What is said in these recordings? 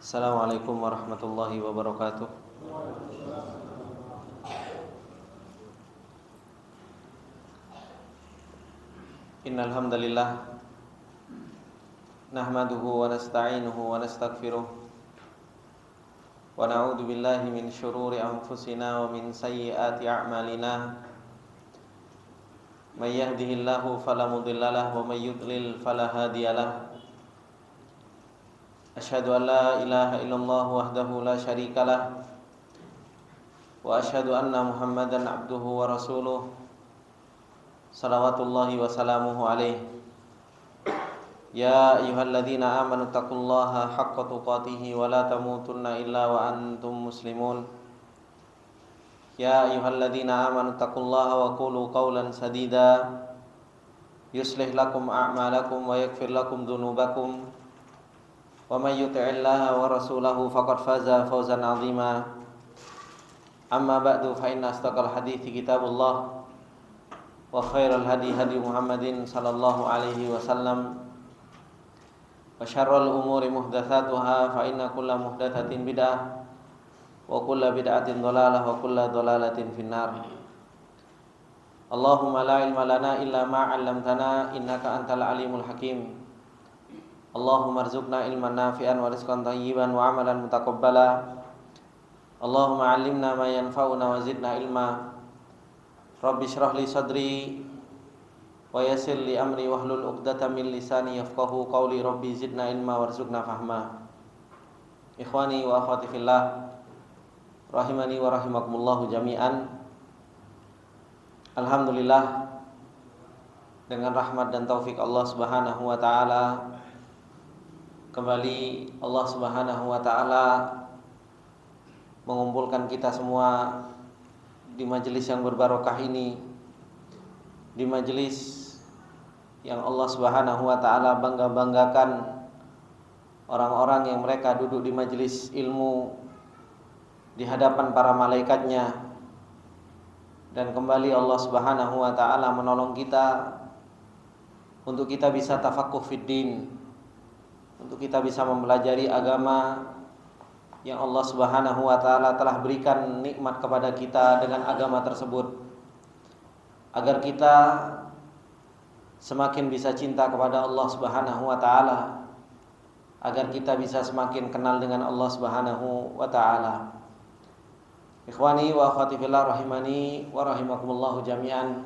Assalamualaikum warahmatullahi wabarakatuh. Innal hamdalillah nahmaduhu wa nasta'inuhu wa nastaghfiruh wa na'udzu billahi min syururi anfusina wa min sayyiati a'malina. May yahdihillahu fala mudhillalah wa may yudlil fala hadiyalah. Asyhadu an la ilaha illallah wahdahu la syarikalah wa asyhadu anna Muhammadan abduhu wa rasuluh salawatullahi wa salamuhu alaihi. Ya ayyuhalladzina amanu taqullaha haqqa tuqatih wa la tamutunna illa wa antum muslimun. Ya ayyuhalladzina amanu taqullaha wa qulu qawlan sadida yuslih lakum a'malakum wa yaghfir lakum dhunubakum wa may yuti'illaha wa rasulahu faqad faza fawzan 'azima. Amma ba'du fa inna asdaqal hadithi kitabullah wa khairal hadi hadi Muhammadin sallallahu alaihi wasallam wa syarrul umuri muhdatsatuha fa inna kulla muhdatsatin bid'ah wa kulla bid'atin dhalalah wa kulla dhalalatin finnar. Allahumma la ilma lana illa ma 'allamtana innaka antal alimul hakim. Allahumma arzuqna ilman nafi'an wa rizqan thayyiban wa amalan mutaqabbala. Allahumma 'allimna ma yanfa'una wa zidna ilma. Rabbi shrah li sadri wa yassir li amri wahlul 'uqdatam min lisani yafqahu qawli. Rabbi zidna ilma warzuqna fahma. Ikhwani wa akhwati fillah, rahimani wa rahimakumullah jami'an. Alhamdulillah, dengan rahmat dan taufik Allah Subhanahu wa taala, kembali Allah Subhanahu wa taala mengumpulkan kita semua di majelis yang berbarokah ini, di majelis yang Allah Subhanahu wa taala bangga-banggakan orang-orang yang mereka duduk di majelis ilmu di hadapan para malaikatnya. Dan kembali Allah Subhanahu wa taala menolong kita untuk kita bisa tafaqquh fid din, untuk kita bisa mempelajari agama yang Allah Subhanahu wa taala telah berikan nikmat kepada kita dengan agama tersebut, agar kita semakin bisa cinta kepada Allah Subhanahu wa taala, agar kita bisa semakin kenal dengan Allah Subhanahu wa taala. Ikhwani wa akhwati fillah, rahimani wa rahimakumullah jami'an.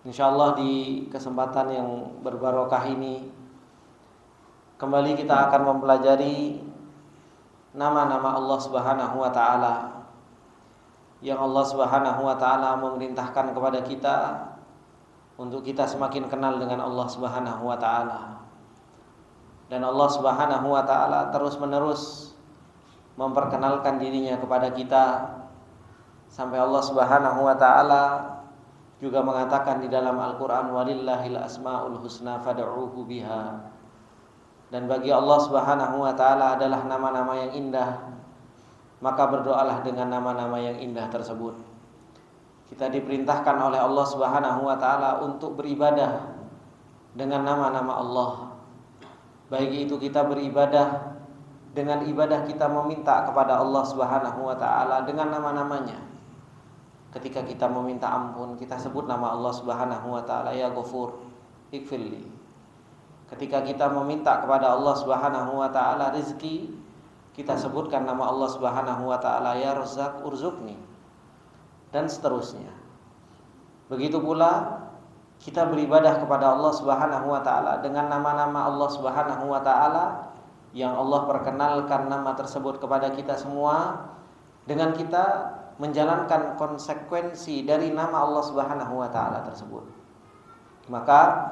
Insyaallah di kesempatan yang berbarokah ini kembali kita akan mempelajari nama-nama Allah Subhanahu wa taala yang Allah Subhanahu wa taala memerintahkan kepada kita untuk kita semakin kenal dengan Allah Subhanahu wa taala. Dan Allah Subhanahu wa taala terus-menerus memperkenalkan dirinya kepada kita, sampai Allah Subhanahu wa taala juga mengatakan di dalam Al-Qur'an, walillahil asmaul husna fad'uuhu biha. Dan bagi Allah Subhanahu wa taala adalah nama-nama yang indah, maka berdoalah dengan nama-nama yang indah tersebut. Kita diperintahkan oleh Allah Subhanahu wa taala untuk beribadah dengan nama-nama Allah. Baik itu kita beribadah dengan ibadah kita meminta kepada Allah Subhanahu wa taala dengan nama-namanya. Ketika kita meminta ampun, kita sebut nama Allah Subhanahu wa taala, ya Ghafur, ighfirli. Ketika kita meminta kepada Allah Subhanahu wa taala rezeki, kita sebutkan nama Allah Subhanahu wa taala, ya Razzaq, urzuqni, dan seterusnya. Begitu pula kita beribadah kepada Allah Subhanahu wa taala dengan nama-nama Allah Subhanahu wa taala yang Allah perkenalkan nama tersebut kepada kita semua, dengan kita menjalankan konsekuensi dari nama Allah Subhanahu wa taala tersebut. Maka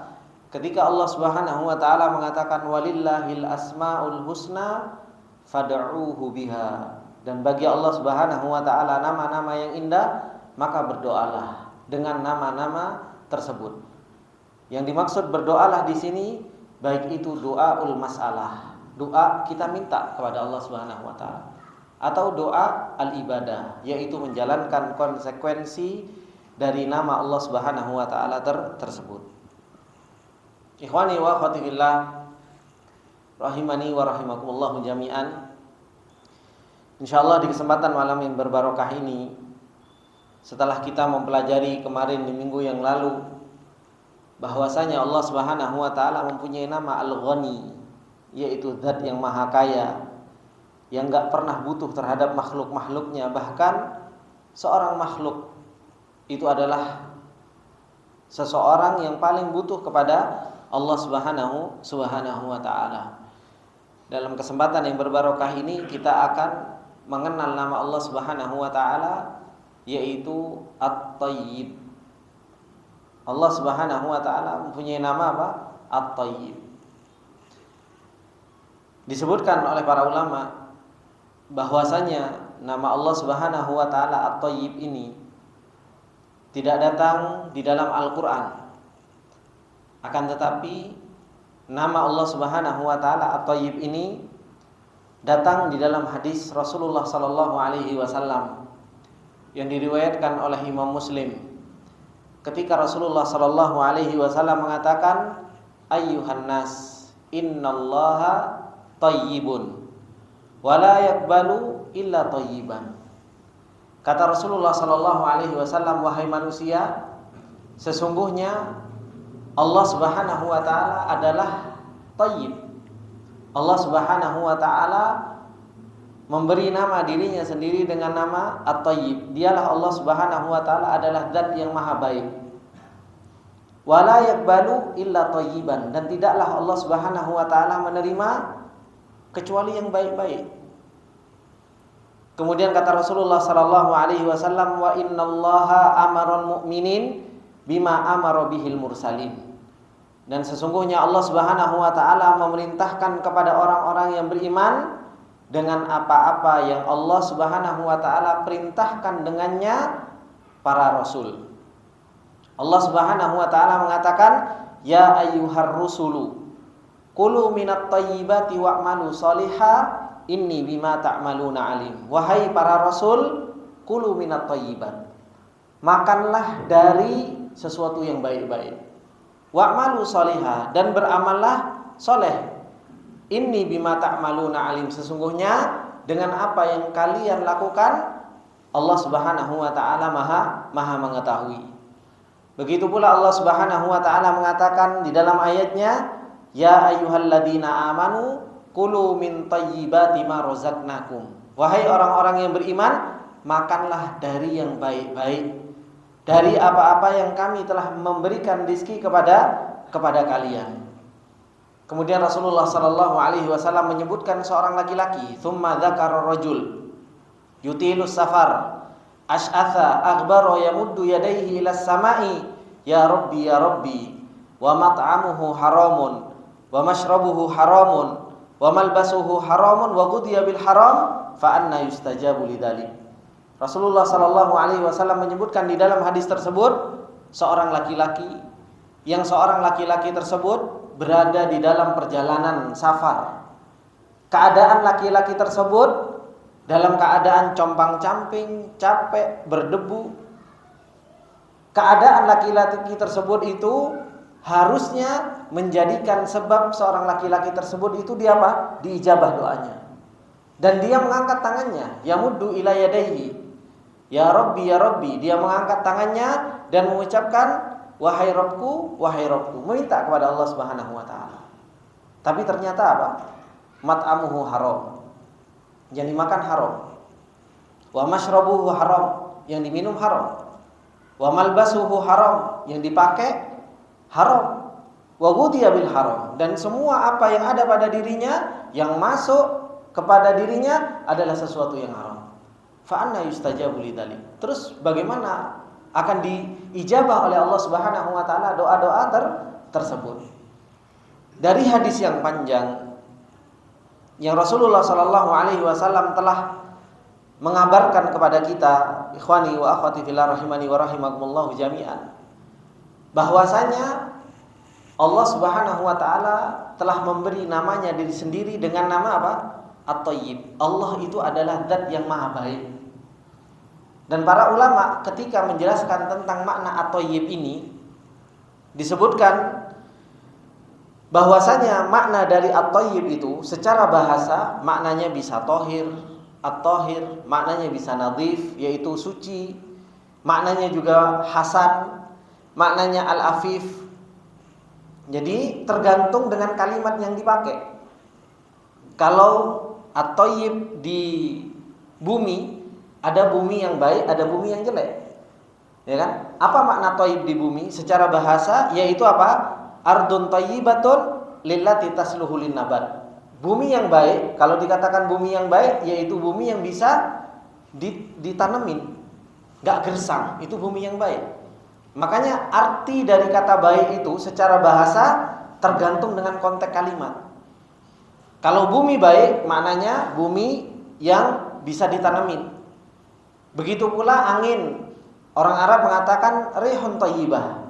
ketika Allah Subhanahu wa taala mengatakan walillahil asmaul husna fad'uuhu biha, dan bagi Allah Subhanahu wa taala nama-nama yang indah, maka berdoalah dengan nama-nama tersebut. Yang dimaksud berdoalah di sini baik itu doaul masalah, doa kita minta kepada Allah Subhanahu wa taala, atau doa al-ibadah, yaitu menjalankan konsekuensi dari nama Allah Subhanahu wa taala tersebut. Ikhwani wa akhwati fillah, rahimani wa rahimakumullah jami'an. Insyaallah di kesempatan malam yang berbarokah ini, setelah kita mempelajari kemarin di minggu yang lalu bahwasanya Allah Subhanahu wa taala mempunyai nama Al-Ghani, yaitu zat yang maha kaya, yang enggak pernah butuh terhadap makhluk-makhluknya. Bahkan seorang makhluk itu adalah seseorang yang paling butuh kepada Allah Subhanahu wa taala. Dalam kesempatan yang berbarokah ini kita akan mengenal nama Allah Subhanahu wa taala, yaitu At-Tayyib. Allah Subhanahu wa taala mempunyai nama apa? At-Tayyib. Disebutkan oleh para ulama bahwasanya nama Allah Subhanahu wa taala At-Tayyib ini tidak datang di dalam Al-Qur'an. Akan tetapi nama Allah Subhanahu wa taala At-Tayyib ini datang di dalam hadis Rasulullah sallallahu alaihi wasallam yang diriwayatkan oleh Imam Muslim. Ketika Rasulullah sallallahu alaihi wasallam mengatakan, ayyuhan nas, innallaha tayyibun wa la yaqbalu illa tayyiban. Kata Rasulullah sallallahu alaihi wasallam, wahai manusia, sesungguhnya Allah Subhanahu wa taala adalah tayyib. Allah Subhanahu wa taala memberi nama dirinya sendiri dengan nama At-Tayyib. Dialah Allah Subhanahu wa taala adalah zat yang maha baik. Wala yaqbalu illa tayyiban, dan tidaklah Allah Subhanahu wa taala menerima kecuali yang baik-baik. Kemudian kata Rasulullah sallallahu alaihi wasallam, wa innallaha amaral mu'minin bima amara bihil mursalin. Dan sesungguhnya Allah Subhanahu wa taala memerintahkan kepada orang-orang yang beriman dengan apa-apa yang Allah Subhanahu wa taala perintahkan dengannya para rasul. Allah Subhanahu wa taala mengatakan, ya ayyuhar rusulu kulu minat thayyibati wa'malu shalihan inni bima ta'maluna alim. Wahai para rasul, kulu minat thayyibat, makanlah dari sesuatu yang baik-baik. Wa'malu shalihan, dan beramallah soleh. Inni bima ta'maluna alim, sesungguhnya dengan apa yang kalian lakukan Allah Subhanahu wa taala maha mengetahui. Begitu pula Allah Subhanahu wa taala mengatakan di dalam ayatnya, ya ayyuhalladzina amanu kulu min thayyibati ma razaqnakum. Wahai orang-orang yang beriman, makanlah dari yang baik-baik, dari apa-apa yang kami telah memberikan rezeki kepada kalian. Kemudian Rasulullah sallallahu alaihi wasallam menyebutkan seorang laki-laki, tsumma dzakara rajul yutilus safar asy'atha aghbara yamuddu yadayhi ilas samai ya rabbi wa mat'amuhu haramun wa mashrabuhu haramun wa malbasuhu haramun wa ghudhiya bil haram fa anna yustajabu lidzalik. Rasulullah sallallahu alaihi wasallam menyebutkan di dalam hadis tersebut seorang laki-laki tersebut berada di dalam perjalanan safar. Keadaan laki-laki tersebut dalam keadaan compang-camping, capek, berdebu. Keadaan laki-laki tersebut itu harusnya menjadikan sebab seorang laki-laki tersebut itu dia apa? Diijabah doanya. Dan dia mengangkat tangannya, yamuddu ila yadayhi. Ya Rabbi, dia mengangkat tangannya dan mengucapkan, wahai Rabbku, meminta kepada Allah Subhanahu wa taala. Tapi ternyata apa? Mat'amuhu haram, yang dimakan haram. Wa mashrabuhu haram, yang diminum haram. Wa malbasuhu haram, yang dipakai haram. Wa ghudhiya bil haram, dan semua apa yang ada pada dirinya, yang masuk kepada dirinya adalah sesuatu yang haram. Fa anna yustajabu lidzalik. Terus bagaimana akan diijabah oleh Allah Subhanahu wa taala doa-doa tersebut? Dari hadis yang panjang yang Rasulullah sallallahu alaihi wasallam telah mengabarkan kepada kita, ikhwani wa akhwati fillah rahimani wa rahimakumullah jami'an, bahwasanya Allah Subhanahu wa taala telah memberi namanya diri sendiri dengan nama apa? At-Tayyib. Allah itu adalah zat yang maha baik. Dan para ulama ketika menjelaskan tentang makna At-Tayyib ini disebutkan bahwasanya makna dari at-thayyib itu secara bahasa maknanya bisa tohir, at-tohir, maknanya bisa nadhif, yaitu suci, maknanya juga hasan, maknanya al-afif. Jadi tergantung dengan kalimat yang dipakai. Kalau at-thayyib di bumi, ada bumi yang baik, ada bumi yang jelek. Ya kan? Apa makna thayyib di bumi? Secara bahasa yaitu apa? Ardun thayyibatun lillati tasluhu linnabat. Bumi yang baik, kalau dikatakan bumi yang baik yaitu bumi yang bisa ditanemin, enggak gersang, itu bumi yang baik. Makanya arti dari kata baik itu secara bahasa tergantung dengan konteks kalimat. Kalau bumi baik maknanya bumi yang bisa ditanemin. Begitu pula angin. Orang Arab mengatakan rihun thayyibah.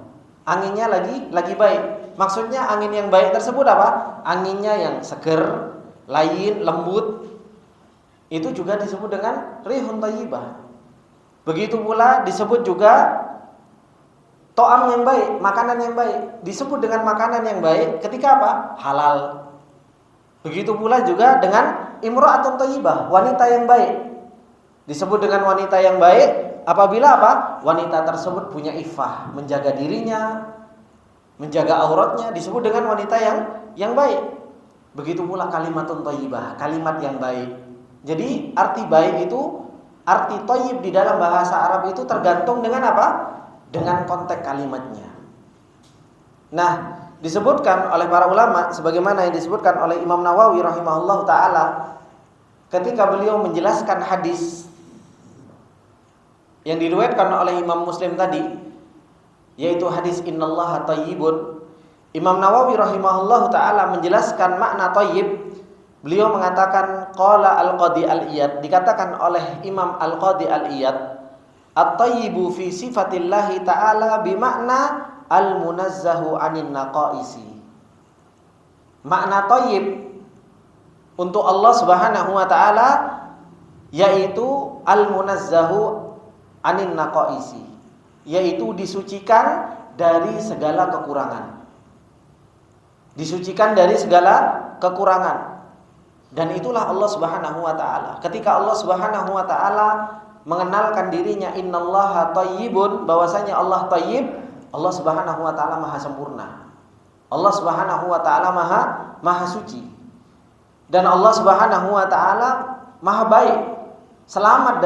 Anginnya lagi baik. Maksudnya angin yang baik tersebut apa? Anginnya yang seger, lain, lembut. Itu juga disebut dengan rihun thayyibah. Begitu pula disebut juga to'am yang baik, makanan yang baik. Disebut dengan makanan yang baik ketika apa? Halal. Begitu pula juga dengan imra'atun thayyibah, wanita yang baik. Disebut dengan wanita yang baik apabila apa? Wanita tersebut punya iffah, menjaga dirinya, menjaga auratnya, disebut dengan wanita yang baik. Begitu pula kalimatun thayyibah, kalimat yang baik. Jadi arti baik itu, arti thayyib di dalam bahasa Arab itu tergantung dengan apa? Dengan konteks kalimatnya. Nah, disebutkan oleh para ulama sebagaimana yang disebutkan oleh Imam Nawawi rahimahullah taala ketika beliau menjelaskan hadis yang diriwayatkan oleh Imam Muslim tadi, yaitu hadis innallaha thayyibun. Imam Nawawi rahimahullahu taala menjelaskan makna thayyib. Beliau mengatakan qala al-Qadi al-Iyad, dikatakan oleh Imam al-Qadi al-Iyad, at-thayyibu fi sifatillahi ta'ala bimakna al-munazzahu 'anin naqaisi. Makna thayyib untuk Allah Subhanahu wa taala yaitu al-munazzahu 'anin naqaisi, yaitu disucikan dari segala kekurangan. Disucikan dari segala kekurangan. Dan itulah Allah Subhanahu wa taala. Ketika Allah Subhanahu wa taala mengenalkan dirinya innallaha thayyibun, bahwasanya Allah thayyib, Allah Subhanahu wa taala maha sempurna. Allah Subhanahu wa taala maha suci. Dan Allah Subhanahu wa taala maha baik. Selamat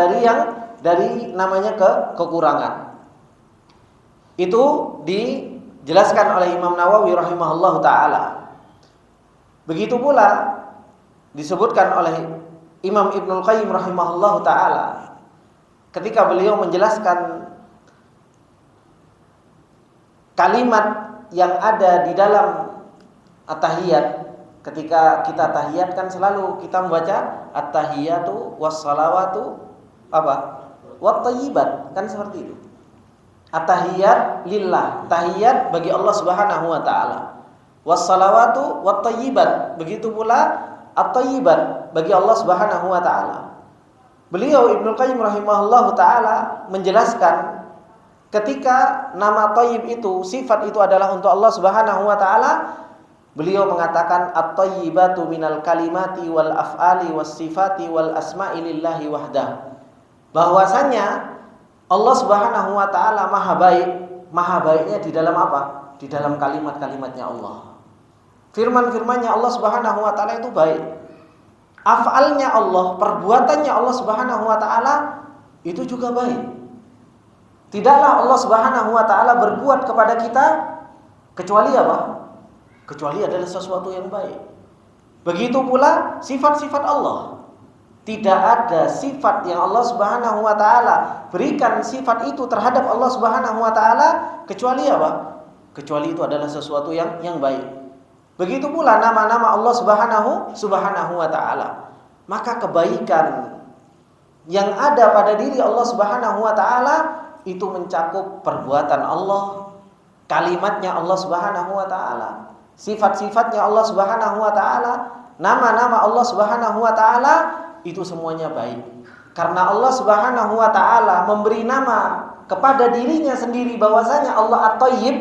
dari namanya kekurangan. Itu dijelaskan oleh Imam Nawawi rahimahullahu taala. Begitu pula disebutkan oleh Imam Ibnul Qayyim rahimahullahu taala ketika beliau menjelaskan kalimat yang ada di dalam at-tahiyat. Ketika kita tahiyat kan selalu kita membaca at-tahiyatu was-salawatu apa? Wat-thayyibat, kan seperti itu. At-tahiyat lillah, tahiyat bagi Allah Subhanahu wa taala. Was-salawatu wat-thayyibat, begitu pula at-thayyibat bagi Allah Subhanahu wa taala. Beliau Ibnu Qayyim rahimahullahu taala menjelaskan ketika nama thayyib itu, sifat itu adalah untuk Allah Subhanahu wa taala, beliau mengatakan at-thayyibatu minal kalimati wal af'ali was sifati wal asma'i lillahi wahdah. Bahwasanya Allah Subhanahu wa taala maha baik, maha baiknya di dalam apa? Di dalam kalimat-kalimatnya Allah. Firman-firmannya Allah Subhanahu wa taala itu baik. Af'alnya Allah, perbuatannya Allah Subhanahu wa taala itu juga baik. Tidaklah Allah Subhanahu wa taala berbuat kepada kita kecuali apa? Kecuali adalah sesuatu yang baik. Begitu pula sifat-sifat Allah. Tidak ada sifat yang Allah Subhanahu wa taala berikan sifat itu terhadap Allah Subhanahu wa taala kecuali apa? Kecuali itu adalah sesuatu yang baik. Begitu pula nama-nama Allah Subhanahu wa taala. Maka kebaikan yang ada pada diri Allah Subhanahu wa taala itu mencakup perbuatan Allah, kalimatnya Allah Subhanahu wa taala, sifat-sifatnya Allah Subhanahu wa taala, nama-nama Allah Subhanahu wa taala, itu semuanya baik. Karena Allah Subhanahu wa taala memberi nama kepada dirinya sendiri bahwasanya Allah At-Thayyib,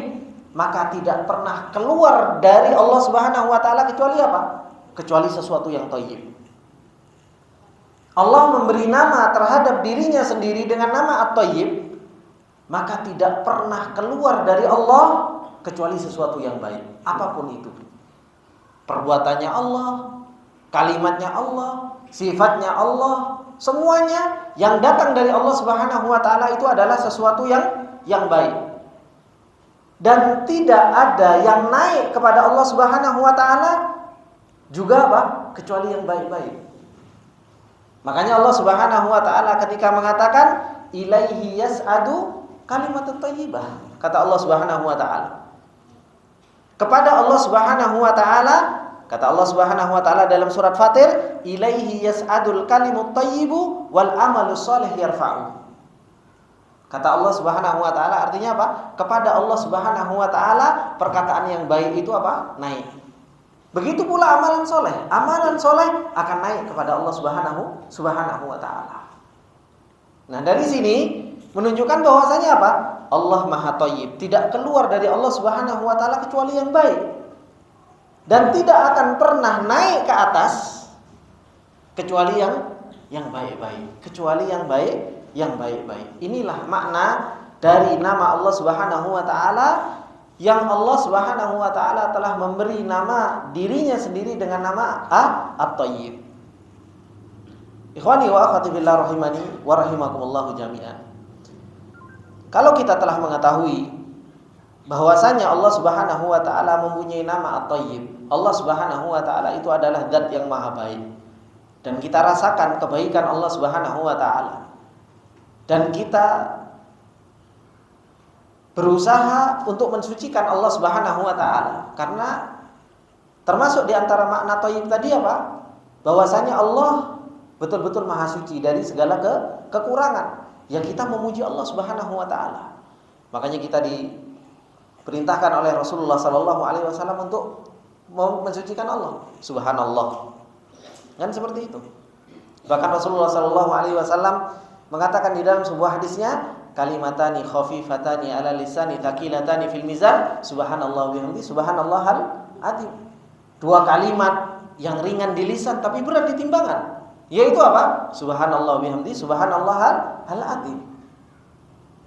maka tidak pernah keluar dari Allah Subhanahu wa taala kecuali apa? Kecuali sesuatu yang thayyib. Allah memberi nama terhadap dirinya sendiri dengan nama At-Thayyib, maka tidak pernah keluar dari Allah kecuali sesuatu yang baik, apapun itu. Perbuatannya Allah, kalimatnya Allah, sifatnya Allah, semuanya yang datang dari Allah Subhanahu wa taala itu adalah sesuatu yang baik. Dan tidak ada yang naik kepada Allah Subhanahu wa taala juga apa? Kecuali yang baik-baik. Makanya Allah Subhanahu wa taala ketika mengatakan ilaihi yas'adu kalimatut thayyibah, kata Allah Subhanahu wa taala. Kepada Allah Subhanahu wa taala, kata Allah Subhanahu wa taala dalam surat Fatir, ilaihi yas'adul kalimut thayyibu wal amalus shalih yarfa'u. Kata Allah Subhanahu wa taala artinya apa? Kepada Allah Subhanahu wa taala perkataan yang baik itu apa? Naik. Begitu pula amalan soleh. Amalan soleh akan naik kepada Allah Subhanahu wa ta'ala. Nah, dari sini menunjukkan bahwasanya apa? Allah Maha Thayyib, tidak keluar dari Allah Subhanahu wa ta'ala kecuali yang baik. Dan tidak akan pernah naik ke atas kecuali yang baik-baik. Kecuali yang baik-baik. Inilah makna dari nama Allah Subhanahu wa ta'ala, yang Allah Subhanahu wa taala telah memberi nama dirinya sendiri dengan nama At-Thayyib. Ikhwani wa akhwati fillah rahimani wa rahimakumullah jami'an. Kalau kita telah mengetahui bahwasanya Allah Subhanahu wa taala mempunyai nama At-Thayyib, Allah Subhanahu wa taala itu adalah zat yang maha baik, dan kita rasakan kebaikan Allah Subhanahu wa taala, dan kita berusaha untuk mensucikan Allah Subhanahu wa taala, karena termasuk di antara makna thayyib tadi apa? Bahwasanya Allah betul-betul maha suci dari segala kekurangan. Yang kita memuji Allah Subhanahu wa taala. Makanya kita diperintahkan oleh Rasulullah sallallahu alaihi wasallam untuk mensucikan Allah. Subhanallah. Kan seperti itu. Bahkan Rasulullah sallallahu alaihi wasallam mengatakan di dalam sebuah hadisnya, kalimatani khafifatani ala lisani thaqilatani fil mizan subhanallah bihamdi subhanallahal azim. Dua kalimat yang ringan di lisan tapi berat di timbangan, yaitu apa? Subhanallah bihamdi subhanallahal azim.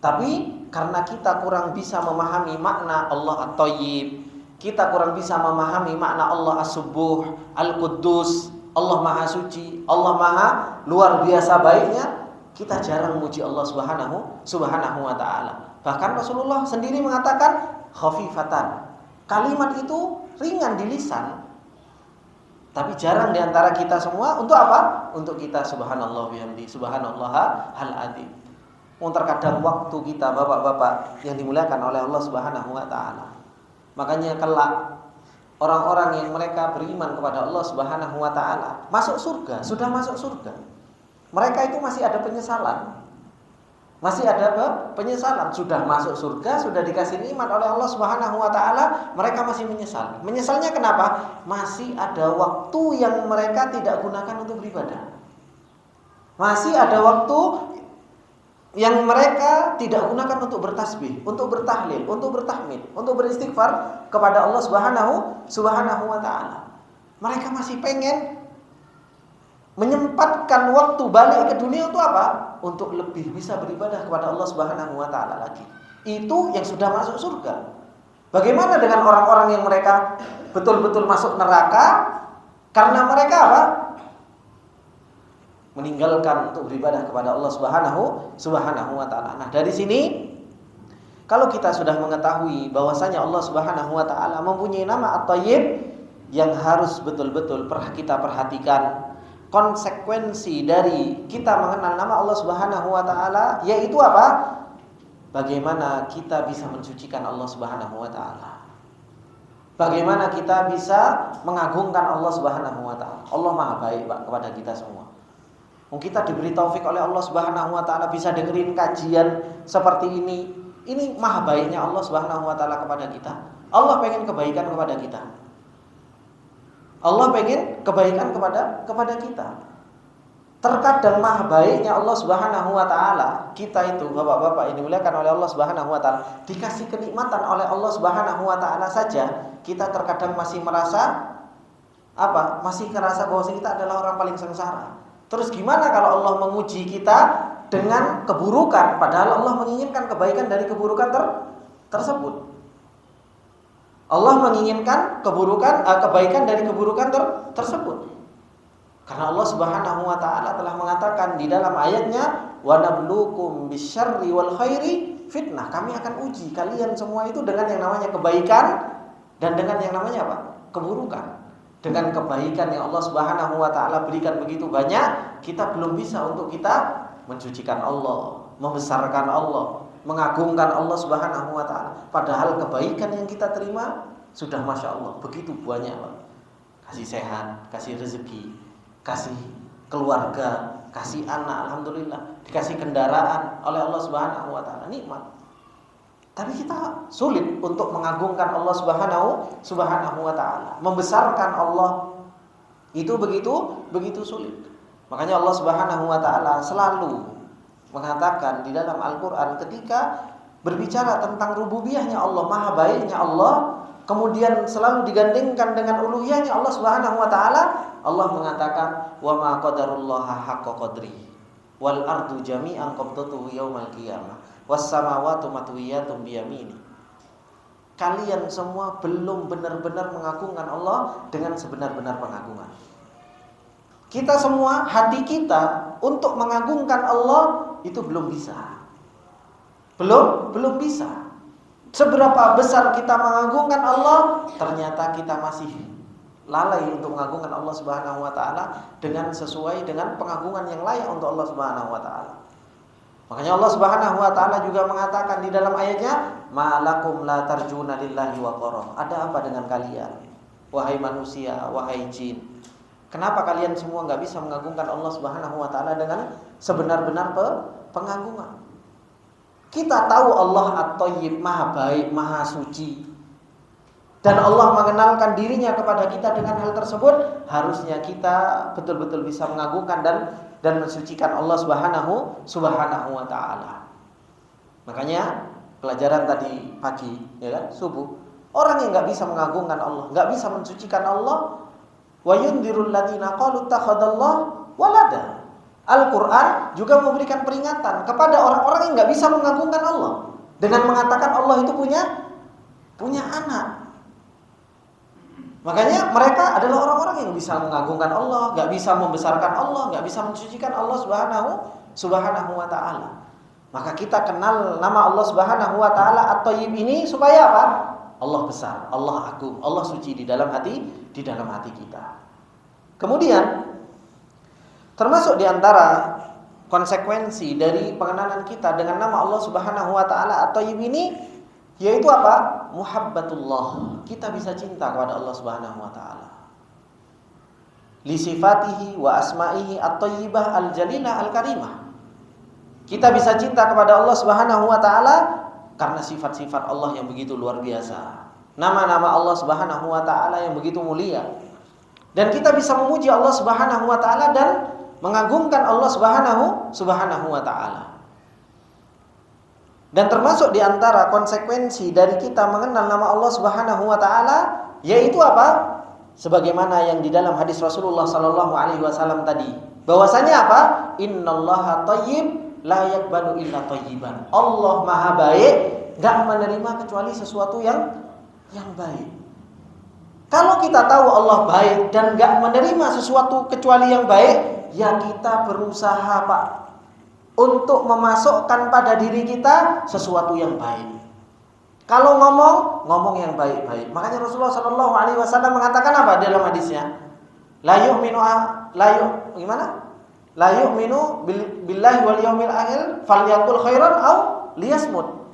Tapi karena kita kurang bisa memahami makna Allah At-Thayyib, kita kurang bisa memahami makna Allah As-Subuh, Al-Quddus, Allah Maha Suci, Allah Maha luar biasa baiknya, kita jarang memuji Allah Subhanahu wa taala. Bahkan Rasulullah sendiri mengatakan khafifatan. Kalimat itu ringan di lisan, tapi jarang di antara kita semua untuk apa? Untuk kita subhanallah bihamdi subhanallahal azim. Terkadang waktu kita bapak-bapak yang dimuliakan oleh Allah Subhanahu wa taala. Makanya kelak orang-orang yang mereka beriman kepada Allah Subhanahu wa taala masuk surga, sudah masuk surga, mereka itu masih ada penyesalan. Masih ada penyesalan. Sudah masuk surga, sudah dikasih nikmat oleh Allah Subhanahu wa taala, mereka masih menyesal. Menyesalnya kenapa? Masih ada waktu yang mereka tidak gunakan untuk beribadah. Masih ada waktu yang mereka tidak gunakan untuk bertasbih, untuk bertahlil, untuk bertahmid, untuk beristighfar kepada Allah Subhanahu wa taala. Mereka masih pengen menyempatkan waktu balik ke dunia untuk apa? Untuk lebih bisa beribadah kepada Allah Subhanahu wa taala lagi. Itu yang sudah masuk surga. Bagaimana dengan orang-orang yang mereka betul-betul masuk neraka karena mereka apa? Meninggalkan untuk beribadah kepada Allah Subhanahu wa taala. Nah, dari sini kalau kita sudah mengetahui bahwasanya Allah Subhanahu wa taala mempunyai nama At-Thayyib, yang harus betul-betul kita perhatikan konsekuensi dari kita mengenal nama Allah Subhanahu wa taala, yaitu apa? Bagaimana kita bisa mensucikan Allah Subhanahu wa taala. Bagaimana kita bisa mengagungkan Allah Subhanahu wa taala. Allah Maha baik, Pak, kepada kita semua. Kita diberi taufik oleh Allah Subhanahu wa taala bisa dengerin kajian seperti ini. Ini maha baiknya Allah Subhanahu wa taala kepada kita. Allah pengen kebaikan kepada kita. Allah pengen kebaikan kepada kita. Terkadang maha baiknya Allah Subhanahu wa taala, kita itu Bapak-bapak ini dimuliakan oleh Allah Subhanahu wa taala, dikasih kenikmatan oleh Allah Subhanahu wa taala saja, kita terkadang masih merasa apa? Masih merasa bahwa kita adalah orang paling sengsara. Terus gimana kalau Allah menguji kita dengan keburukan, padahal Allah menginginkan kebaikan dari keburukan tersebut. Allah menginginkan kebaikan dari keburukan tersebut. Karena Allah Subhanahu wa taala telah mengatakan di dalam ayatnya, "Wa nabluukum bisyarri wal khairi fitnah." Kami akan uji kalian semua itu dengan yang namanya kebaikan dan dengan yang namanya apa? Keburukan. Dengan kebaikan yang Allah Subhanahu wa taala berikan begitu banyak, kita belum bisa untuk kita mensucikan Allah, membesarkan Allah, mengagungkan Allah Subhanahu wa taala. Padahal kebaikan yang kita terima sudah Masya Allah begitu banyak, Pak. Kasih sehat, kasih rezeki, kasih keluarga, kasih anak, alhamdulillah, dikasih kendaraan oleh Allah Subhanahu wa taala, nikmat. Tapi kita sulit untuk mengagungkan Allah Subhanahu wa taala, membesarkan Allah. Itu begitu sulit. Makanya Allah Subhanahu wa taala selalu mengatakan di dalam Al-Qur'an ketika berbicara tentang rububiyahnya Allah, maha baiknya Allah, kemudian selalu digandengkan dengan uluhiyahnya Allah Subhanahu wa taala, Allah mengatakan wa ma qadarullaha haqqa qadri wal ardu jami'an qabdatuhu yaumal qiyamah was samawati matwiyatun biyamini. Kalian semua belum benar-benar mengagungkan Allah dengan sebenar-benar pengagungan. Kita semua, hati kita untuk mengagungkan Allah itu belum bisa. Belum bisa. Seberapa besar kita mengagungkan Allah, ternyata kita masih lalai untuk mengagungkan Allah Subhanahu wa taala dengan sesuai dengan pengagungan yang layak untuk Allah Subhanahu wa taala. Makanya Allah Subhanahu wa taala juga mengatakan di dalam ayatnya, "Malakum la tarjuna lillahi waqara." Ada apa dengan kalian? Wahai manusia, wahai jin. Kenapa kalian semua enggak bisa mengagungkan Allah Subhanahu wa taala dengan sebenar-benar pengagungan? Kita tahu Allah At-Thayyib, maha baik, maha suci. Dan Allah mengenalkan dirinya kepada kita dengan hal tersebut. Harusnya kita betul-betul bisa mengagungkan dan mensucikan Allah Subhanahu wa taala. Makanya pelajaran tadi pagi, ya kan, subuh, orang yang enggak bisa mengagungkan Allah, enggak bisa mensucikan Allah, wa yundirul ladzina qalu takhadallahu walada. Al-Quran juga memberikan peringatan kepada orang-orang yang nggak bisa mengagungkan Allah dengan mengatakan Allah itu punya anak. Makanya mereka adalah orang-orang yang bisa mengagungkan Allah, nggak bisa membesarkan Allah, nggak bisa mensucikan Allah Subhanahu wa taala. Maka kita kenal nama Allah Subhanahu wa taala At-Thayyib ini supaya apa? Allah besar, Allah agung, Allah suci di dalam hati kita. Kemudian termasuk di antara konsekuensi dari pengenalan kita dengan nama Allah Subhanahu wa taala At-Thayyib ini yaitu apa? Muhabbatullah. Kita bisa cinta kepada Allah Subhanahu wa taala. Li sifatihi wa asma'ihi at-thayyibah al-jalilah al-karimah. Kita bisa cinta kepada Allah Subhanahu wa taala karena sifat-sifat Allah yang begitu luar biasa. Nama-nama Allah Subhanahu wa taala yang begitu mulia. Dan kita bisa memuji Allah Subhanahu wa taala dan mengagungkan Allah Subhanahu wa taala. Dan termasuk di antara konsekuensi dari kita mengenal nama Allah Subhanahu wa taala yaitu apa? Sebagaimana yang di dalam hadis Rasulullah sallallahu alaihi wasallam tadi, bahwasanya apa? Innallaha thayyib la yaqbalu illa thayyiban. Allah Maha baik, enggak menerima kecuali sesuatu yang baik. Kalau kita tahu Allah baik dan enggak menerima sesuatu kecuali yang baik, ya kita berusaha, Pak, untuk memasukkan pada diri kita sesuatu yang baik. Kalau ngomong yang baik-baik. Makanya Rasulullah sallallahu alaihi wasallam mengatakan apa dalam hadisnya? La yu'minu billahi wal yaumil akhir falyaqul khairan aw liyasmut.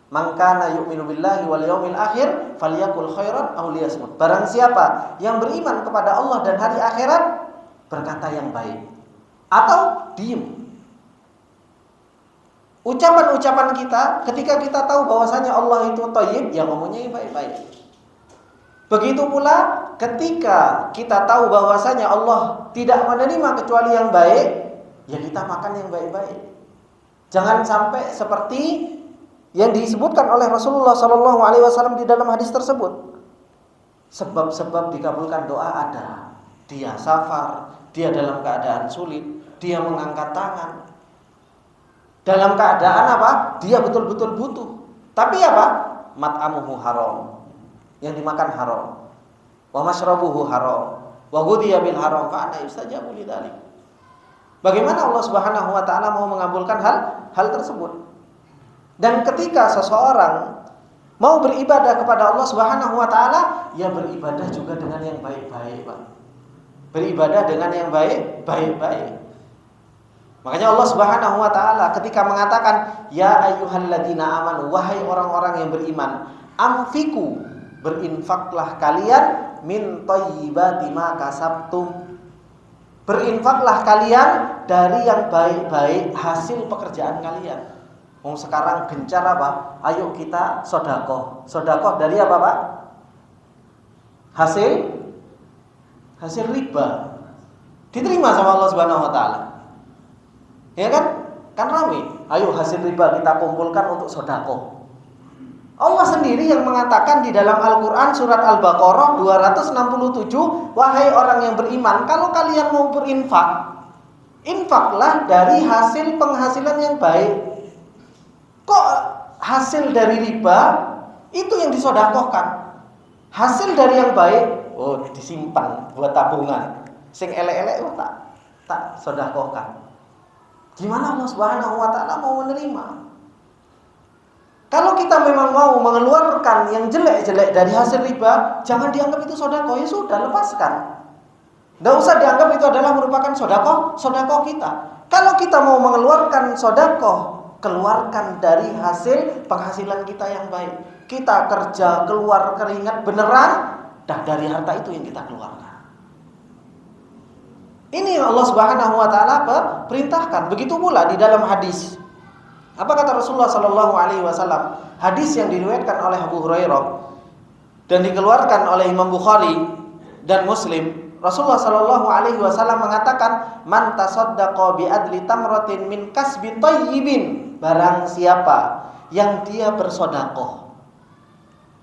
Man kana yu'minu billahi wal yaumil akhir falyaqul khairan aw liyasmut. Barang siapa yang beriman kepada Allah dan hari akhirat, berkata yang baik atau diem. Ucapan-ucapan kita ketika kita tahu bahwasanya Allah itu thayyib, ya ngomongnya yang baik-baik. Begitu pula ketika kita tahu bahwasanya Allah tidak menerima kecuali yang baik, ya kita makan yang baik-baik. Jangan sampai seperti yang disebutkan oleh Rasulullah SAW di dalam hadis tersebut. Sebab-sebab dikabulkan doa ada. Dia safar, dia dalam keadaan sulit, dia mengangkat tangan. Dalam keadaan apa? Dia betul-betul butuh. Tapi apa? Mat'amuhu haram. Yang dimakan haram. Wa mashrabuhu haram. Wa ghudhiya bil haram fa ana yustajabu lidzalik. Bagaimana Allah Subhanahu wa taala mau mengabulkan hal tersebut? Dan ketika seseorang mau beribadah kepada Allah Subhanahu wa taala, ya beribadah juga dengan yang baik-baik, Pak. Beribadah dengan yang baik-baik. Makanya Allah Subhanahu wa taala ketika mengatakan, "Ya ayyuhalladzina amanu," wahai orang-orang yang beriman, "anfiqu," berinfaklah kalian, "min thayyibati ma kasabtum." Berinfaklah kalian dari yang baik-baik hasil pekerjaan kalian. Sekarang gencar apa? Ayo kita sedekah. Sedekah dari apa, Pak? Hasil riba. Diterima sama Allah Subhanahu wa taala. Ya kan? Kan rame. Ayo hasil riba kita kumpulkan untuk sedekah. Allah sendiri yang mengatakan di dalam Al-Quran surat Al-Baqarah 267, wahai orang yang beriman, kalau kalian mau berinfak, infaklah dari hasil penghasilan yang baik. Kok hasil dari riba itu yang disodakohkan? Hasil dari yang baik, disimpan buat tabungan. Sing elek-elek tak sodakohkan. Gimana Allah Subhanahu wa taala mau menerima? Kalau kita memang mau mengeluarkan yang jelek-jelek dari hasil riba, jangan dianggap itu sedekah, ya sudah, lepaskan. Tidak usah dianggap itu adalah merupakan sedekah kita. Kalau kita mau mengeluarkan sedekah, keluarkan dari hasil penghasilan kita yang baik. Kita kerja, keluar keringat beneran, dah dari harta itu yang kita keluarkan. Ini yang Allah Subhanahu wa taala perintahkan. Begitu pula di dalam hadis. Apa kata Rasulullah sallallahu alaihi wasallam? Hadis yang diriwayatkan oleh Abu Hurairah dan dikeluarkan oleh Imam Bukhari dan Muslim. Rasulullah sallallahu alaihi wasallam mengatakan, "Man tasaddaqa bi adli tamratin min kasbi thayyibin." Barang siapa yang dia bersedekah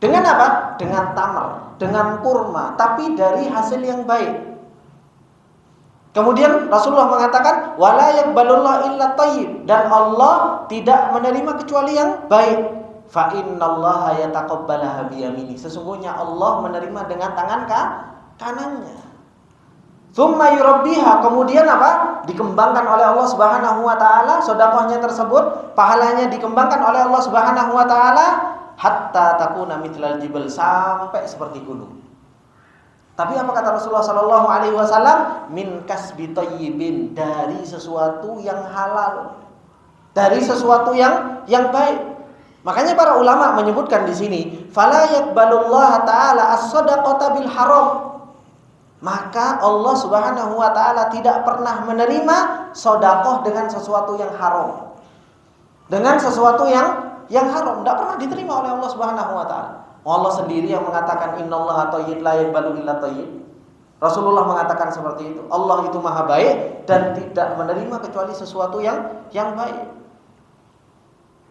dengan apa? Dengan tamar, dengan kurma, tapi dari hasil yang baik. Kemudian Rasulullah mengatakan, "Wala yaqbalullahu illa thayyib," dan Allah tidak menerima kecuali yang baik. Fa innallaha yataqabbalaha biyamini. Sesungguhnya Allah menerima dengan tangan kanannya. Tsumma yurabbiha, kemudian apa? Dikembangkan oleh Allah Subhanahu wa taala sedekahnya tersebut, pahalanya dikembangkan oleh Allah Subhanahu wa taala hatta takuna mithlal jibal, sampai seperti gunung. Tapi apa kata Rasulullah sallallahu alaihi wasallam? Min kasbi thayyibin, dari sesuatu yang halal, dari sesuatu yang baik. Makanya para ulama menyebutkan di sini, fala yaqbalullahu taala as-shadaqata bil haram. Maka Allah Subhanahu wa taala tidak pernah menerima sedekah dengan sesuatu yang haram. Dengan sesuatu yang haram tidak pernah diterima oleh Allah Subhanahu wa taala. Allah sendiri yang mengatakan innallaha thayyib la yaqbalu illa thayyib. Rasulullah mengatakan seperti itu. Allah itu maha baik dan tidak menerima kecuali sesuatu yang baik.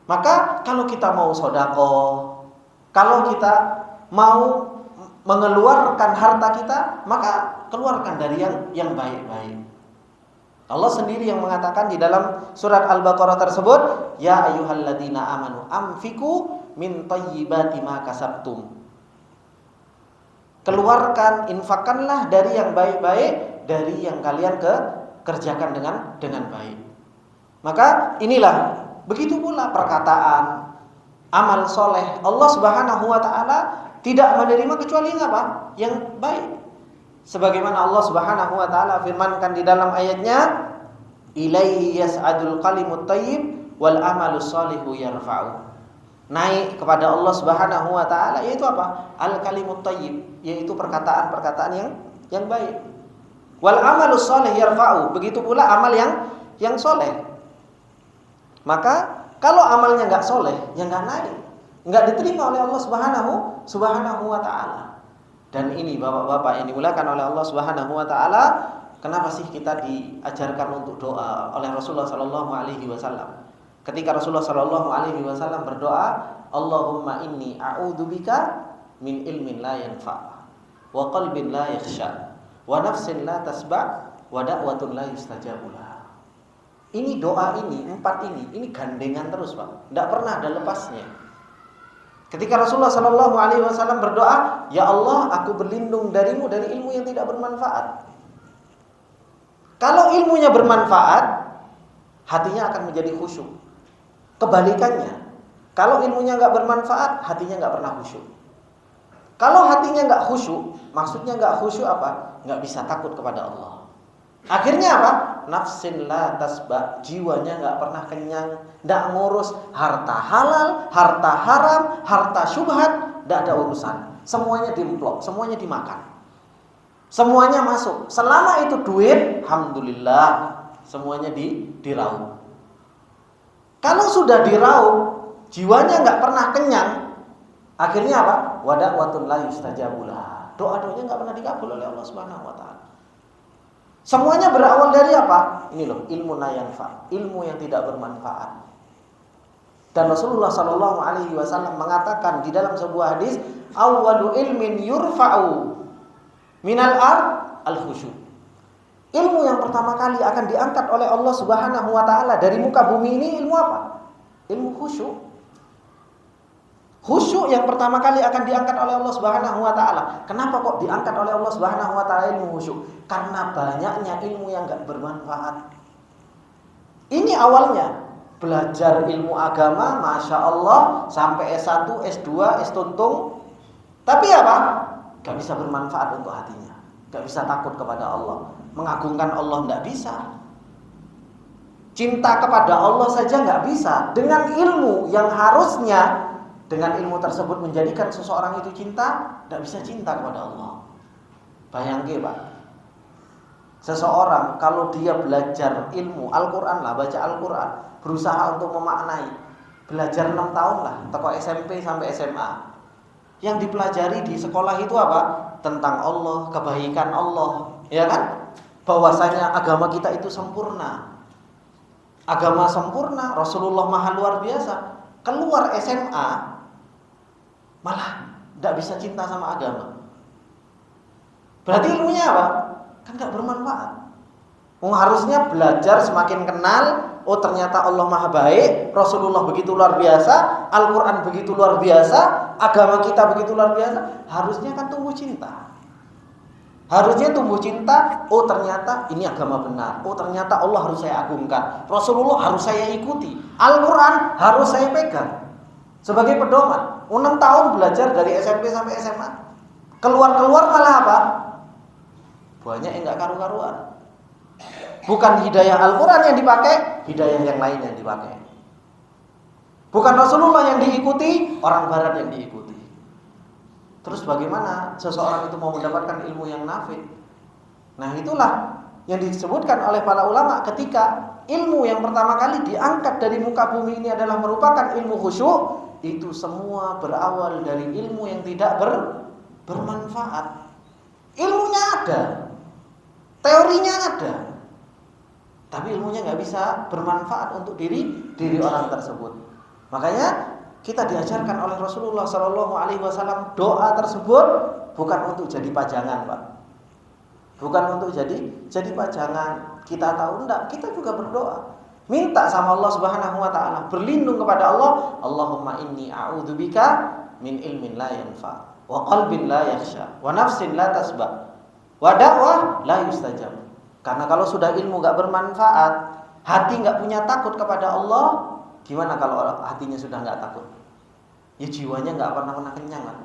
Maka kalau kita mau sedekah, kalau kita mau mengeluarkan harta kita, maka keluarkan dari yang baik-baik. Allah sendiri yang mengatakan di dalam surat Al-Baqarah tersebut, "Ya ayyuhalladzina amanu anfiqu min thayyibati ma kasabtum." Keluarkan, infakkanlah dari yang baik-baik, dari yang kalian kerjakan dengan baik. Maka inilah, begitu pula perkataan, amal soleh. Allah Subhanahu wa taala tidak menerima kecuali apa? Yang baik. Sebagaimana Allah Subhanahu wa taala firmankan di dalam ayatnya, "Ilaihi yas'adul kalimut thayyib wal amalus sholihu yarfa'u." Naik kepada Allah Subhanahu wa taala yaitu apa? Al kalimut thayyib, yaitu perkataan-perkataan yang baik. Wal amalus sholih yarfa'u, begitu pula amal yang soleh. Maka kalau amalnya enggak soleh, ya enggak naik, enggak diterima oleh Allah Subhanahu wa taala. Dan ini bapak-bapak yang dimuliakan oleh Allah Subhanahu wa taala, kenapa sih kita diajarkan untuk doa oleh Rasulullah Sallallahu Alaihi Wasallam? Ketika Rasulullah Sallallahu Alaihi Wasallam berdoa, Allahumma inni a'udzubika min ilmin la yanfa, wa qalbin la yakhsha, wa nafsin la tasba, wa da'watun la yustajabu laha. Ini doa ini, 4 ini gandengan terus, Pak. Tidak pernah ada lepasnya. Ketika Rasulullah Sallallahu Alaihi Wasallam berdoa, ya Allah, aku berlindung darimu dari ilmu yang tidak bermanfaat. Kalau ilmunya bermanfaat, hatinya akan menjadi khusyuk. Kebalikannya, kalau ilmunya nggak bermanfaat, hatinya nggak pernah khusyuk. Kalau hatinya nggak khusyuk, maksudnya nggak khusyuk apa? Nggak bisa takut kepada Allah. Akhirnya apa? Nafsin la tasba, jiwanya nggak pernah kenyang, nggak ngurus harta halal, harta haram, harta syubhat, nggak ada urusan. Semuanya dimplok, semuanya dimakan, semuanya masuk. Selama itu duit, alhamdulillah, semuanya diraup. Kalau sudah diraup, jiwanya nggak pernah kenyang, akhirnya apa? Wada'watun la yustajabu laha. Doa-doanya nggak pernah dikabul oleh Allah Subhanahu wa taala. Semuanya berawal dari apa? Ini loh, ilmu la yanfa, ilmu yang tidak bermanfaat. Dan Rasulullah Shallallahu Alaihi Wasallam mengatakan di dalam sebuah hadis, awwalu ilmin yurfa'u minal ard al khusyu. Ilmu yang pertama kali akan diangkat oleh Allah Subhanahu wa taala dari muka bumi ini ilmu apa? Ilmu khusyuk. Khusyuk yang pertama kali akan diangkat oleh Allah Subhanahu wa taala. Kenapa kok diangkat oleh Allah Subhanahu wa taala ilmu khusyuk? Karena banyaknya ilmu yang enggak bermanfaat. Ini awalnya belajar ilmu agama, Masya Allah, sampai S1, S2, S-tuntung. Tapi apa? Gak bisa bermanfaat untuk hatinya. Gak bisa takut kepada Allah. Mengagungkan Allah gak bisa. Cinta kepada Allah saja gak bisa. Dengan ilmu yang harusnya, dengan ilmu tersebut menjadikan seseorang itu cinta, gak bisa cinta kepada Allah. Bayangke Pak, seseorang kalau dia belajar ilmu Al-Quran lah, baca Al-Quran, berusaha untuk memaknai, belajar 6 tahun lah, teko SMP sampai SMA. Yang dipelajari di sekolah itu apa? Tentang Allah, kebaikan Allah, ya kan? Bahwasanya agama kita itu sempurna. Agama sempurna, Rasulullah maha luar biasa. Keluar SMA malah tidak bisa cinta sama agama. Berarti ilmunya apa? Kan gak bermanfaat. Harusnya belajar semakin kenal. Oh ternyata Allah maha baik, Rasulullah begitu luar biasa, Al-Quran begitu luar biasa, agama kita begitu luar biasa. Harusnya kan tumbuh cinta. Harusnya tumbuh cinta. Oh ternyata ini agama benar. Oh ternyata Allah harus saya agungkan, Rasulullah harus saya ikuti, Al-Quran harus saya pegang sebagai pedoman. 6 tahun belajar dari SMP sampai SMA, keluar malah apa? Banyak yang gak karu-karuan. Bukan hidayah Al-Quran yang dipakai, hidayah yang lain yang dipakai. Bukan Rasulullah yang diikuti, orang barat yang diikuti. Terus bagaimana seseorang itu mau mendapatkan ilmu yang nafi? Nah itulah yang disebutkan oleh para ulama ketika ilmu yang pertama kali diangkat dari muka bumi ini adalah merupakan ilmu khusyuk. Itu semua berawal dari ilmu yang tidak bermanfaat. Ilmunya ada, teorinya ada, tapi ilmunya nggak bisa bermanfaat untuk diri orang tersebut. Makanya kita diajarkan oleh Rasulullah Shallallahu Alaihi Wasallam doa tersebut bukan untuk jadi pajangan, Pak. Bukan untuk jadi pajangan. Kita tahu enggak? Kita juga berdoa, minta sama Allah Subhanahu Wa Taala, berlindung kepada Allah. Allahumma inni a'udzubika min ilmin la yanfa, wa qalbin la yakhsha, wa nafsin la tasba, wa da'wah la yustajab. Karena kalau sudah ilmu gak bermanfaat, hati gak punya takut kepada Allah, gimana kalau hatinya sudah gak takut? Ya jiwanya gak pernah kenyang kan?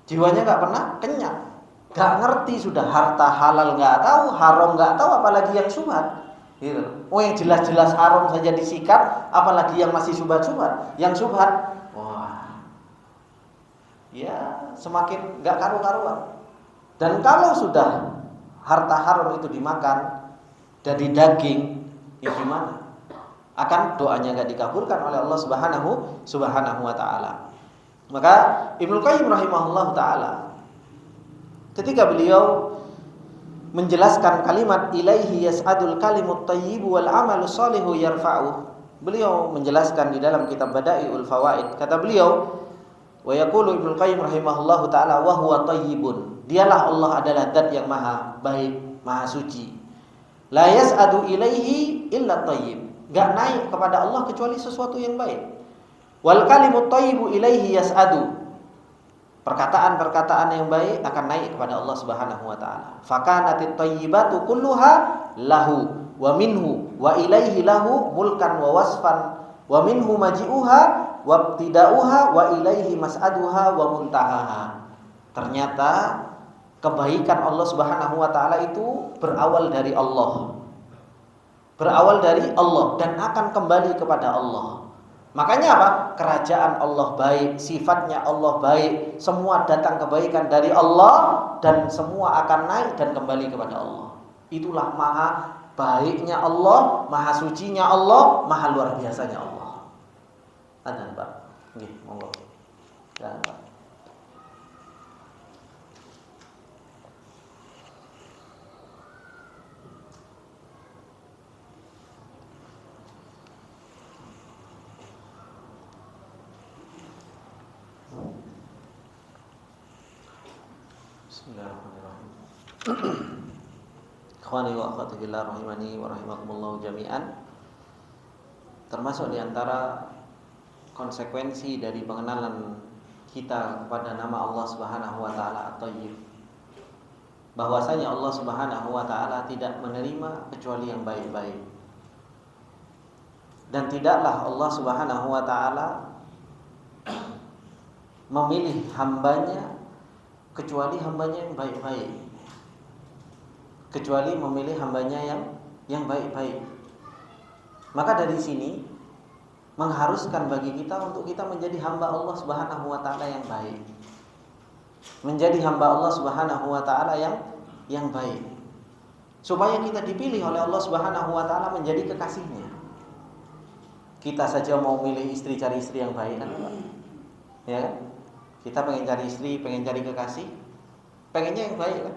Jiwanya gak pernah kenyang, gak ngerti sudah, harta halal gak tahu, haram gak tahu, apalagi yang syubhat. Gitu. Oh yang jelas-jelas haram saja disikat, apalagi yang masih syubhat-syubhat. Yang syubhat, wah, ya semakin gak karu-karuan. Dan kalau sudah harta haram itu dimakan dari daging, ya gimana? Akan doanya gak dikabulkan oleh Allah Subhanahu wa taala. Maka Ibnu Qayyim rahimahullah taala ketika beliau menjelaskan kalimat ilaihi yas'adul kalimut thayyibu wal amalus shalihu yarfa'u. Beliau menjelaskan di dalam kitab Bada'iul Fawaid, kata beliau, wa yaqulu Ibnu Qayyim rahimahullahu taala wa huwa thayyibun. Dialah Allah adalah zat yang maha baik, maha suci. La yas'adu ilaihi illa thayyib. Enggak naik kepada Allah kecuali sesuatu yang baik. Wal kalimut thayyibu ilaihi yas'adu. Perkataan-perkataan yang baik akan naik kepada Allah Subhanahu wa taala. Fakanatit thayyibatu kulluha lahu wa minhu wa ilaihi lahu mulkan wa wasfan wa minhu maji'uha wa ibtida'uha wa ilaihi mas'aduha wa muntahaha. Ternyata kebaikan Allah Subhanahu wa taala itu berawal dari Allah. Berawal dari Allah dan akan kembali kepada Allah. Makanya apa? Kerajaan Allah baik, sifatnya Allah baik, semua datang kebaikan dari Allah dan semua akan naik dan kembali kepada Allah. Itulah maha baiknya Allah, maha sucinya Allah, maha luar biasanya Allah. Ada Pak? Nggih, monggo. Ya, Pak. Bismillahirrahmanirrahim. Ikhwani wa akhwati fillah rahimani wa rahimakumullah jami'an. Termasuk di antara konsekuensi dari pengenalan kita kepada nama Allah Subhanahu wa taala At-Thayyib, bahwasanya Allah Subhanahu wa taala tidak menerima kecuali yang baik-baik. Dan tidaklah Allah Subhanahu wa taala memilih hambanya kecuali hambanya yang baik-baik, kecuali memilih hambanya yang baik-baik. Maka dari sini mengharuskan bagi kita untuk kita menjadi hamba Allah Subhanahu wa taala yang baik, menjadi hamba Allah Subhanahu wa taala yang baik, supaya kita dipilih oleh Allah Subhanahu wa taala menjadi kekasihnya. Kita saja mau milih istri, cari istri yang baik kan, ya kan? Kita pengen cari istri, pengen cari kekasih, pengennya yang baik kan?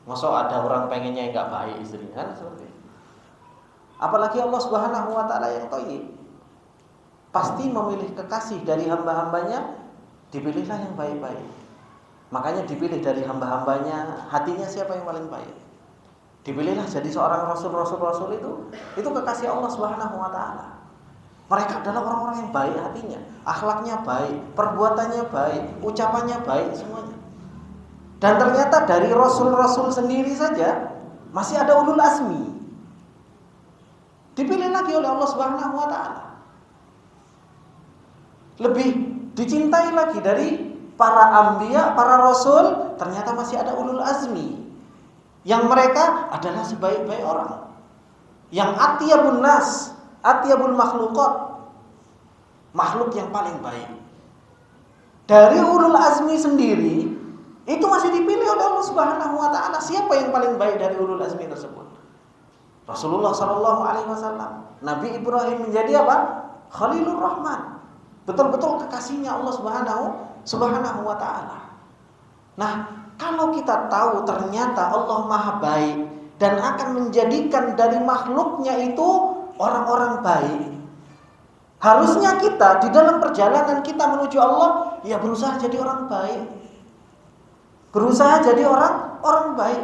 Masa ada orang pengennya yang enggak baik istrinya kan seperti itu. Apalagi Allah Subhanahu wa taala yang thayyib, pasti memilih kekasih dari hamba-hambanya, dipilihlah yang baik-baik. Makanya dipilih dari hamba-hambanya, hatinya siapa yang paling baik, dipilihlah jadi seorang rasul itu kekasih Allah Subhanahu wa taala. Mereka adalah orang-orang yang baik hatinya, akhlaknya baik, perbuatannya baik, ucapannya baik semuanya. Dan ternyata dari rasul-rasul sendiri saja masih ada ulul azmi, dipilih lagi oleh Allah Subhanahu wa taala. Lebih dicintai lagi dari para anbiya, para rasul, ternyata masih ada ulul azmi yang mereka adalah sebaik-baik orang, yang atyabun nas, atyabul makhluqat, makhluk yang paling baik. Dari ulul azmi sendiri itu masih dipilih oleh Allah Subhanahu wa taala. Siapa yang paling baik dari ulul azmi tersebut? Rasulullah sallallahu alaihi wasallam. Nabi Ibrahim menjadi apa? Khalilur Rahman. Betul-betul kekasihnya Allah Subhanahu wa taala. Nah, kalau kita tahu ternyata Allah Maha baik dan akan menjadikan dari makhluknya itu orang-orang baik, harusnya kita di dalam perjalanan kita menuju Allah ya berusaha jadi orang baik, berusaha jadi orang baik.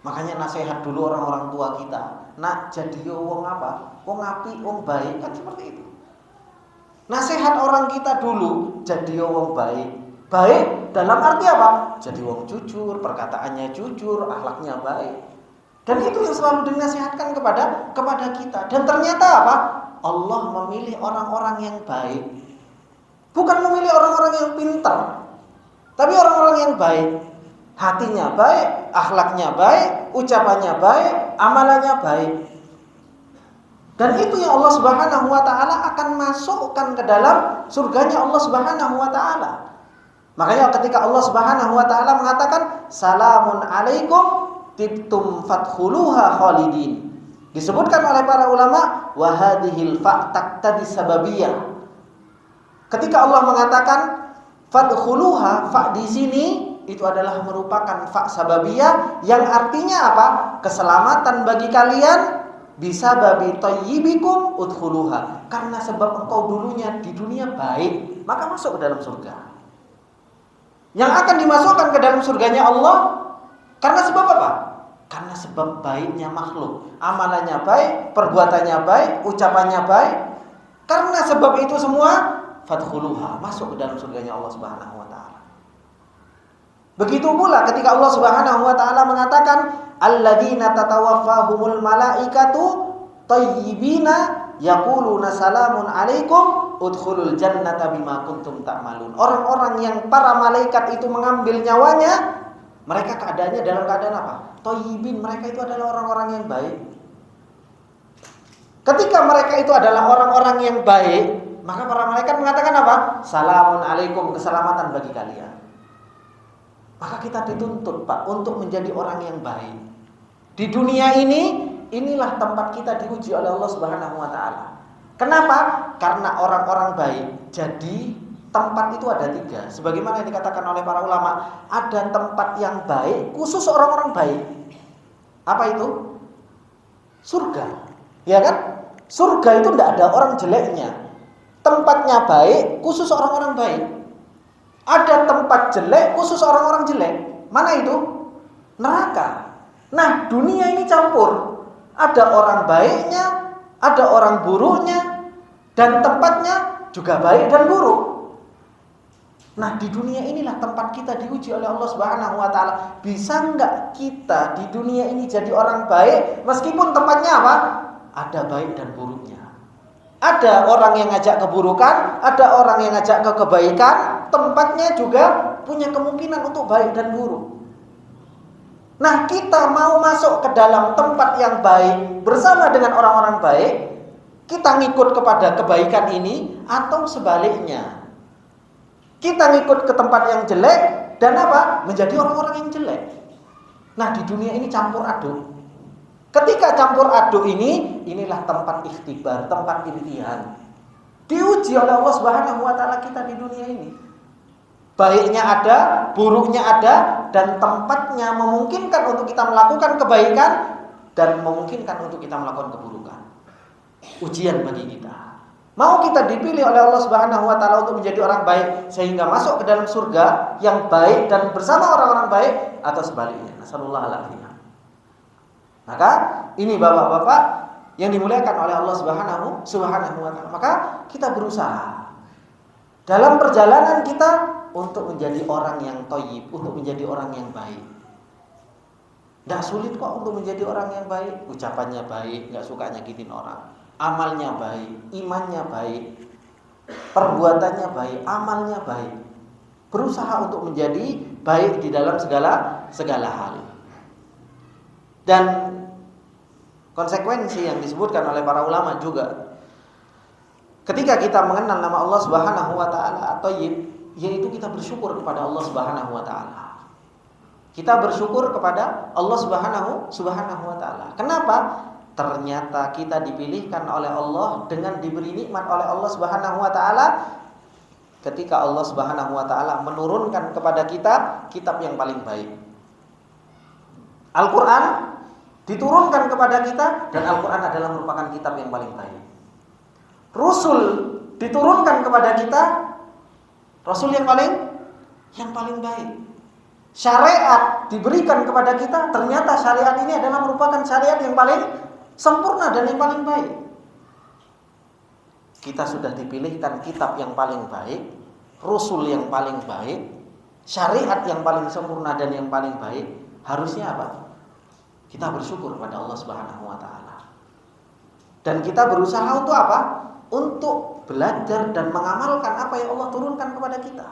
Makanya nasihat dulu orang-orang tua kita, nak jadi wong apa? Wong api, wong baik, kan seperti itu. Nasihat orang kita dulu, jadi wong baik. Baik dalam arti apa? Jadi wong jujur, perkataannya jujur, akhlaknya baik. Dan itu yang selalu dinasihatkan kepada kita. Dan ternyata apa? Allah memilih orang-orang yang baik. Bukan memilih orang-orang yang pintar, tapi orang-orang yang baik. Hatinya baik, akhlaknya baik, ucapannya baik, amalannya baik. Dan itu yang Allah Subhanahu wa taala akan masukkan ke dalam surganya Allah Subhanahu wa taala. Makanya ketika Allah Subhanahu wa taala mengatakan salamun alaikum tibtum fadkhuluha khalidin, disebutkan oleh para ulama wa hadhil fa taqtadi sababiyah. Ketika Allah mengatakan fadkhuluha, fa di sini itu adalah merupakan fa sababiyah yang artinya apa? Keselamatan bagi kalian bisa babi thayyibikum udkhuluha. Karena sebab engkau dulunya di dunia baik, maka masuk ke dalam surga. Yang akan dimasukkan ke dalam surganya Allah karena sebab apa? Karena sebab baiknya makhluk. Amalannya baik, perbuatannya baik, ucapannya baik. Karena sebab itu semua fadkhuluha, masuk ke dalam surganya Allah Subhanahu wa taala. Begitu pula ketika Allah Subhanahu wa taala mengatakan alladzina tatawaffahumul malaikatu thayyibina yaquluna salamun alaikum udkhulul jannata bima kuntum ta'malun. Orang-orang yang para malaikat itu mengambil nyawanya, mereka keadaannya dalam keadaan apa? Thayyibin, mereka itu adalah orang-orang yang baik. Ketika mereka itu adalah orang-orang yang baik, maka para malaikat mengatakan apa? Salamun alaikum, keselamatan bagi kalian. Maka kita dituntut, Pak, untuk menjadi orang yang baik. Di dunia ini, inilah tempat kita diuji oleh Allah Subhanahu wa taala. Kenapa? Karena orang-orang baik. Jadi tempat itu ada 3. Sebagaimana yang dikatakan oleh para ulama, ada tempat yang baik khusus orang-orang baik. Apa itu? Surga. Ya kan? Surga itu tidak ada orang jeleknya. Tempatnya baik khusus orang-orang baik. Ada tempat jelek khusus orang-orang jelek. Mana itu? Neraka. Nah, dunia ini campur. Ada orang baiknya, ada orang buruknya, dan tempatnya juga baik dan buruk. Nah, di dunia inilah tempat kita diuji oleh Allah Subhanahu wa taala. Bisa enggak kita di dunia ini jadi orang baik meskipun tempatnya apa? Ada baik dan buruknya. Ada orang yang ngajak keburukan, ada orang yang ngajak ke kebaikan, tempatnya juga punya kemungkinan untuk baik dan buruk. Nah, kita mau masuk ke dalam tempat yang baik bersama dengan orang-orang baik, kita ngikut kepada kebaikan ini atau sebaliknya. Kita ngikut ke tempat yang jelek dan apa? Menjadi orang-orang yang jelek. Nah, di dunia ini campur aduk. Ketika campur aduk ini, inilah tempat ikhtibar, tempat imtihan. Diuji oleh Allah Subhanahu wa taala kita di dunia ini. Baiknya ada, buruknya ada, dan tempatnya memungkinkan untuk kita melakukan kebaikan dan memungkinkan untuk kita melakukan keburukan. Ujian bagi kita. Mau kita dipilih oleh Allah Subhanahu wa taala untuk menjadi orang baik sehingga masuk ke dalam surga yang baik dan bersama orang-orang baik, atau sebaliknya. Nasallallahu alaihi wasallam. Maka ini Bapak-bapak yang dimuliakan oleh Allah Subhanahu wa taala. Maka kita berusaha dalam perjalanan kita untuk menjadi orang yang thayyib, untuk menjadi orang yang baik. Tidak sulit kok untuk menjadi orang yang baik. Ucapannya baik, gak suka nyakitin orang. Amalnya baik, imannya baik, perbuatannya baik, amalnya baik. Berusaha untuk menjadi baik di dalam segala hal. Dan konsekuensi yang disebutkan oleh para ulama juga, ketika kita mengenal nama Allah Subhanahu wa taala Thayyib, yaitu kita bersyukur kepada Allah Subhanahu wa taala. Kita bersyukur kepada Allah Subhanahu wa taala. Kenapa? Ternyata kita dipilihkan oleh Allah dengan diberi nikmat oleh Allah Subhanahu wa taala ketika Allah Subhanahu wa taala menurunkan kepada kita kitab yang paling baik. Al-Qur'an diturunkan kepada kita dan Al-Qur'an adalah merupakan kitab yang paling baik. Rasul diturunkan kepada kita, Rasul yang paling baik. Syariat diberikan kepada kita, ternyata syariat ini adalah merupakan syariat yang paling sempurna dan yang paling baik. Kita sudah dipilihkan kitab yang paling baik, Rasul yang paling baik, syariat yang paling sempurna dan yang paling baik. Harusnya apa? Kita bersyukur kepada Allah Subhanahu wa taala. Dan kita berusaha untuk apa? Untuk belajar dan mengamalkan apa yang Allah turunkan kepada kita.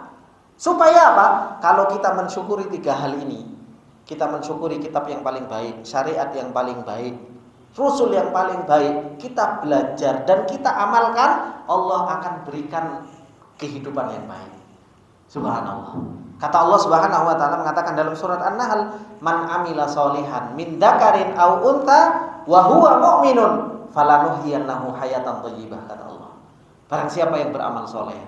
Supaya apa? Kalau kita mensyukuri 3 hal ini, kita mensyukuri kitab yang paling baik, syariat yang paling baik, Rasul yang paling baik, kita belajar dan kita amalkan, Allah akan berikan kehidupan yang baik. Subhanallah. Kata Allah Subhanahu wa taala mengatakan dalam surat An-Nahl, "Man amila sholihan min dzakarin aw unta wa huwa mu'minun falanuhyiyannahu hayatan thayyibah," kata Allah. Barang siapa yang beramal soleh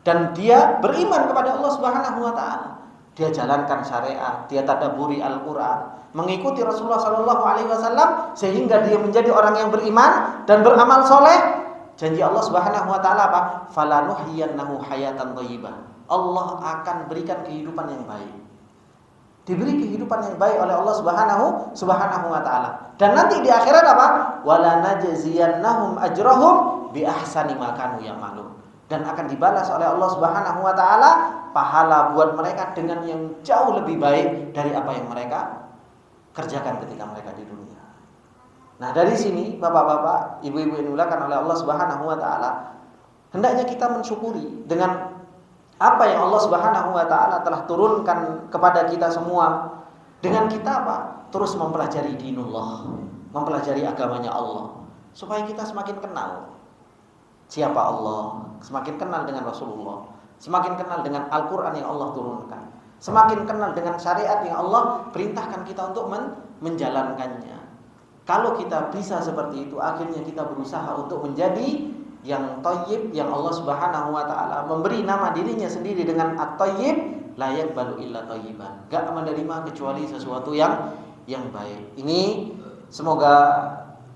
dan dia beriman kepada Allah Subhanahu wa taala, dia jalankan syariat, dia tadabburi Al-Qur'an, mengikuti Rasulullah sallallahu alaihi wasallam sehingga dia menjadi orang yang beriman dan beramal soleh, janji Allah Subhanahu wa taala apa? Falanuhyiyannahu hayatan thayyibah. Allah akan berikan kehidupan yang baik. Diberi kehidupan yang baik oleh Allah Subhanahu wa taala. Dan nanti di akhirat apa? Wala najziyannahum ajrahum bi ahsani ma kanu ya'malun. Dan akan dibalas oleh Allah Subhanahu wa taala pahala buat mereka dengan yang jauh lebih baik dari apa yang mereka kerjakan ketika mereka di dunia. Nah, dari sini Bapak-bapak, Ibu-ibu yang dimuliakan oleh Allah Subhanahu wa taala, hendaknya kita mensyukuri dengan apa yang Allah Subhanahu wa taala telah turunkan kepada kita semua. Dengan kita apa? Terus mempelajari dinullah, mempelajari agamanya Allah, supaya kita semakin kenal siapa Allah, semakin kenal dengan Rasulullah, semakin kenal dengan Al-Qur'an yang Allah turunkan, semakin kenal dengan syariat yang Allah perintahkan kita untuk menjalankannya. Kalau kita bisa seperti itu, akhirnya kita berusaha untuk menjadi yang thayyib, yang Allah Subhanahu wa taala memberi nama dirinya sendiri dengan at-thayyib, la yaqbalu illa thayyiban. Enggak menerima kecuali sesuatu yang baik. Ini semoga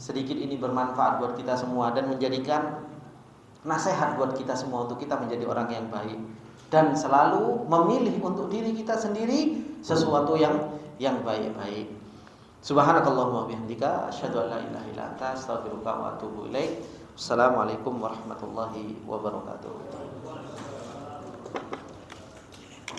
sedikit ini bermanfaat buat kita semua dan menjadikan nasihat buat kita semua untuk kita menjadi orang yang baik dan selalu memilih untuk diri kita sendiri sesuatu yang baik-baik. Subhanakallahumma wabihamdika asyhadu an la ilaha illa anta astaghfiruka wa atubu ilaik. Assalamualaikum warahmatullahi wabarakatuh.